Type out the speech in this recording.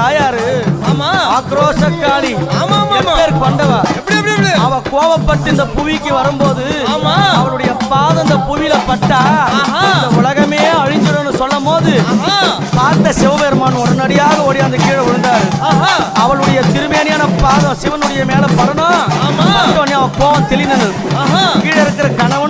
தாயாரு ஆக்ரோஷக்காளி கொண்டவ அவ கோபப்பட்டு இந்த புவிக்கு வரும்போது அவளுடைய பாதம் இந்த புவியில பட்டா இந்த உலகமே அழிஞ்சிடும் சொல்லும் போது பார்த்த சிவபெருமான் உடனடியாக ஓடி அந்த கீழே விழுந்தாரு. அவளுடைய திருமேனியான பாதம் சிவனுடைய மேல படணும். அவ கோபம் தெளிந்தது. கீழே இருக்கிற கணவன்